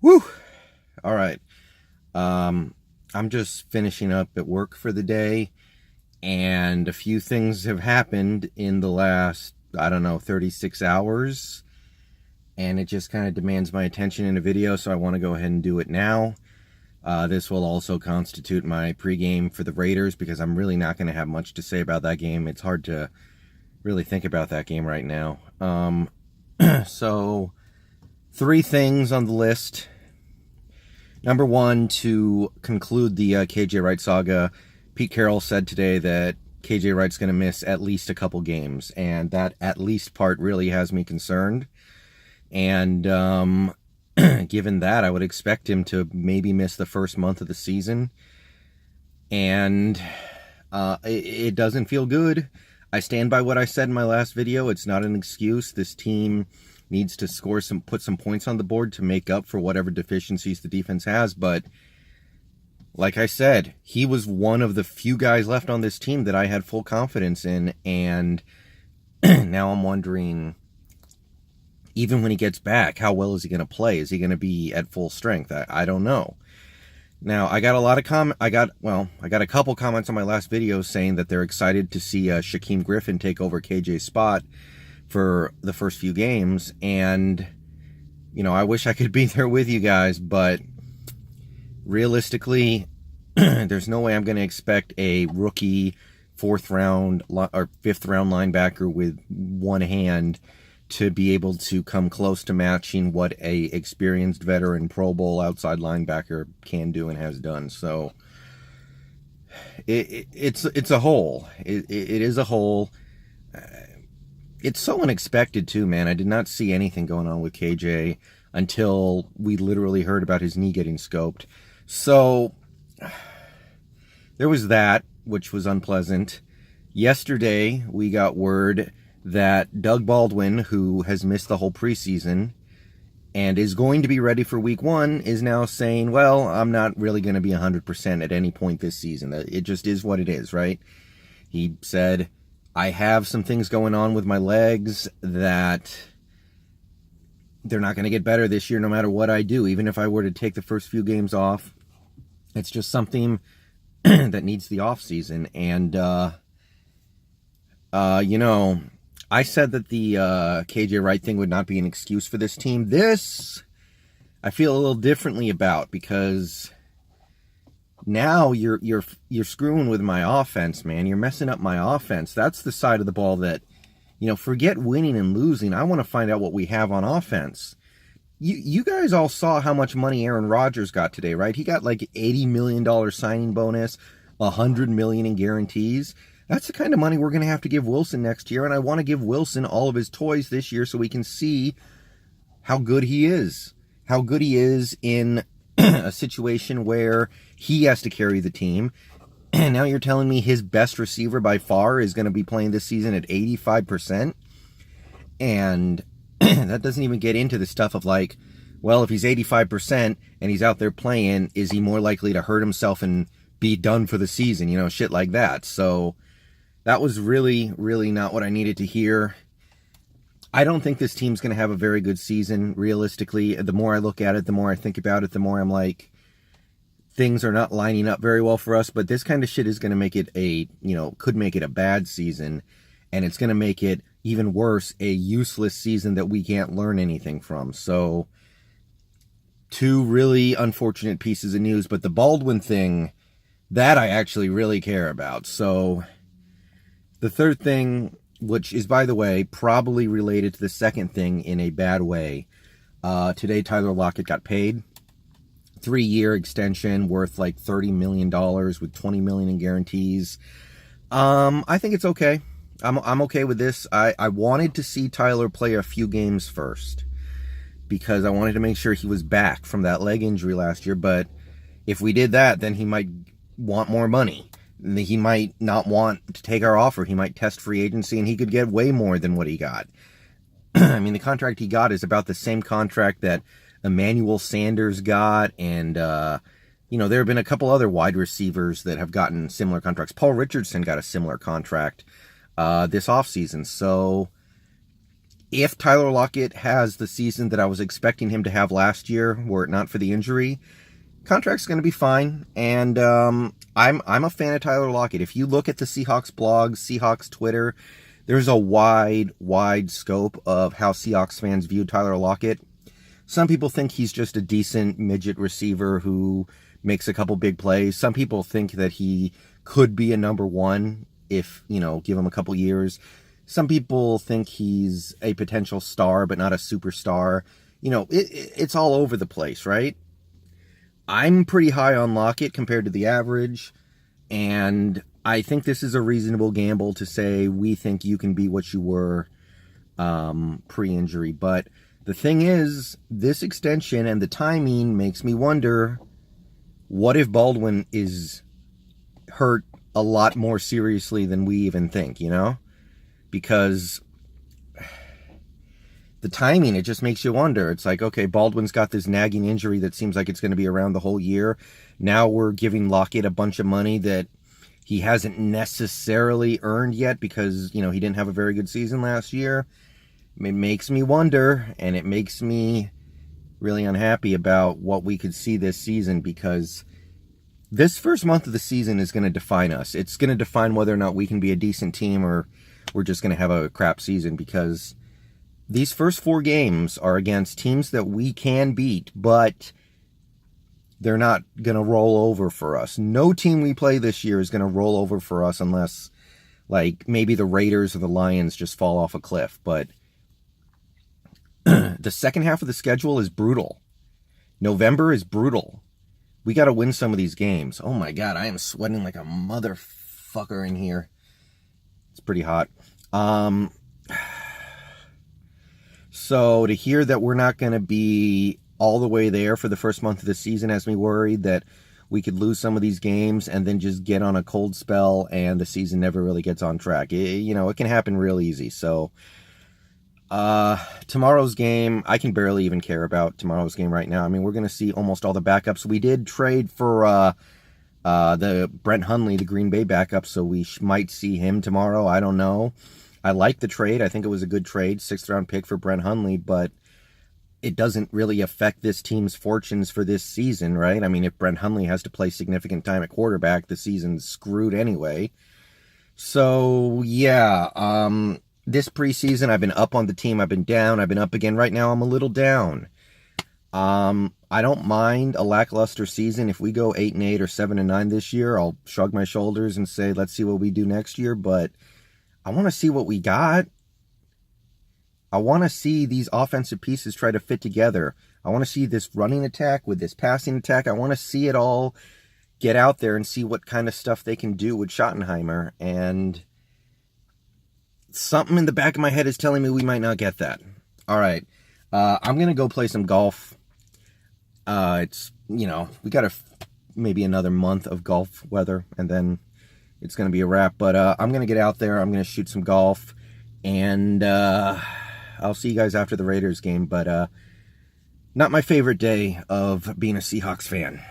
Woo! All right. I'm just finishing up at work for the day, and a few things have happened in the last, 36 hours, and it just kind of demands my attention in a video, so I want to go ahead and do it now. This will also constitute my pregame for the Raiders, because I'm really not going to have much to say about that game. It's hard to really think about that game right now. So, three things on the list. Number one, to conclude the KJ Wright saga, Pete Carroll said today that KJ Wright's going to miss at least a couple games, and that at least part really has me concerned. And given that, I would expect him to maybe miss the first month of the season. And it doesn't feel good. I stand by what I said in my last video. It's not an excuse. This team needs to put some points on the board to make up for whatever deficiencies the defense has. But like I said, he was one of the few guys left on this team that I had full confidence in. And now I'm wondering, even when he gets back, how well is he going to play? Is he going to be at full strength? I don't know. Now, I got a lot of I got a couple comments on my last video saying that they're excited to see Shaquem Griffin take over KJ's spot for the first few games. And, I wish I could be there with you guys, but realistically, there's no way I'm going to expect a rookie fourth round or fifth round linebacker with one hand to be able to come close to matching what a experienced veteran Pro Bowl outside linebacker can do and has done. So it's a hole. It is a hole. It's so unexpected too, man. I did not see anything going on with KJ until we literally heard about his knee getting scoped. So there was that, which was unpleasant. Yesterday, we got word that Doug Baldwin, who has missed the whole preseason and is going to be ready for week 1, is now saying, well, I'm not really going to be 100% at any point this season. It just is what it is, right? He said, I have some things going on with my legs that they're not going to get better this year no matter what I do. Even if I were to take the first few games off, it's just something that needs the off season. And, I said that the KJ Wright thing would not be an excuse for this team. This, I feel a little differently about, because now you're screwing with my offense, man. You're messing up my offense. That's the side of the ball that, forget winning and losing. I want to find out what we have on offense. You guys all saw how much money Aaron Rodgers got today, right? He got like $80 million signing bonus, $100 million in guarantees. That's the kind of money we're going to have to give Wilson next year, and I want to give Wilson all of his toys this year so we can see how good he is. How good he is in a situation where he has to carry the team. And now you're telling me his best receiver by far is going to be playing this season at 85%? And that doesn't even get into the stuff of like, well, if he's 85% and he's out there playing, is he more likely to hurt himself and be done for the season? Shit like that. So that was really, really not what I needed to hear. I don't think this team's going to have a very good season, realistically. The more I look at it, the more I think about it, the more I'm like, things are not lining up very well for us. But this kind of shit is going to make it could make it a bad season. And it's going to make it even worse, a useless season that we can't learn anything from. So, two really unfortunate pieces of news. But the Baldwin thing, that I actually really care about. So the third thing, which is, by the way, probably related to the second thing in a bad way. Today, Tyler Lockett got paid. 3-year extension worth like $30 million with $20 million in guarantees. I think it's okay. I'm okay with this. I wanted to see Tyler play a few games first, because I wanted to make sure he was back from that leg injury last year. But if we did that, then he might want more money. He might not want to take our offer. He might test free agency, and he could get way more than what he got. I mean, the contract he got is about the same contract that Emmanuel Sanders got, and, there have been a couple other wide receivers that have gotten similar contracts. Paul Richardson got a similar contract this offseason. So if Tyler Lockett has the season that I was expecting him to have last year, were it not for the injury, contract's going to be fine. And I'm a fan of Tyler Lockett. If you look at the Seahawks blog, Seahawks Twitter, there's a wide scope of how Seahawks fans view Tyler Lockett. Some people think he's just a decent midget receiver who makes a couple big plays. Some people think that he could be a number one if, give him a couple years. Some people think he's a potential star, but not a superstar. It's all over the place, right? I'm pretty high on Lockett compared to the average, and I think this is a reasonable gamble to say we think you can be what you were pre-injury. But the thing is, this extension and the timing makes me wonder, what if Baldwin is hurt a lot more seriously than we even think, Because the timing, it just makes you wonder. It's like, okay, Baldwin's got this nagging injury that seems like it's going to be around the whole year. Now we're giving Lockett a bunch of money that he hasn't necessarily earned yet because, he didn't have a very good season last year. It makes me wonder, and it makes me really unhappy about what we could see this season, because this first month of the season is going to define us. It's going to define whether or not we can be a decent team or we're just going to have a crap season, because these first 4 games are against teams that we can beat, but they're not going to roll over for us. No team we play this year is going to roll over for us unless, like, maybe the Raiders or the Lions just fall off a cliff. But the second half of the schedule is brutal. November is brutal. We got to win some of these games. Oh my God, I am sweating like a motherfucker in here. It's pretty hot. So to hear that we're not going to be all the way there for the first month of the season has me worried that we could lose some of these games and then just get on a cold spell and the season never really gets on track. It can happen real easy. So tomorrow's game, I can barely even care about tomorrow's game right now. I mean, we're going to see almost all the backups. We did trade for the Brent Hundley, the Green Bay backup, so we might see him tomorrow. I don't know. I like the trade. I think it was a good trade, 6th-round pick for Brent Hundley, but it doesn't really affect this team's fortunes for this season, right? I mean, if Brent Hundley has to play significant time at quarterback, the season's screwed anyway. So, yeah, this preseason, I've been up on the team. I've been down. I've been up again. Right now, I'm a little down. I don't mind a lackluster season. If we go 8-8 or 7-9 this year, I'll shrug my shoulders and say, let's see what we do next year. But I want to see what we got. I want to see these offensive pieces try to fit together. I want to see this running attack with this passing attack. I want to see it all get out there and see what kind of stuff they can do with Schottenheimer. And something in the back of my head is telling me we might not get that. All right. I'm going to go play some golf. It's, we got maybe another month of golf weather, and then it's going to be a wrap. But I'm going to get out there. I'm going to shoot some golf. And I'll see you guys after the Raiders game. But not my favorite day of being a Seahawks fan.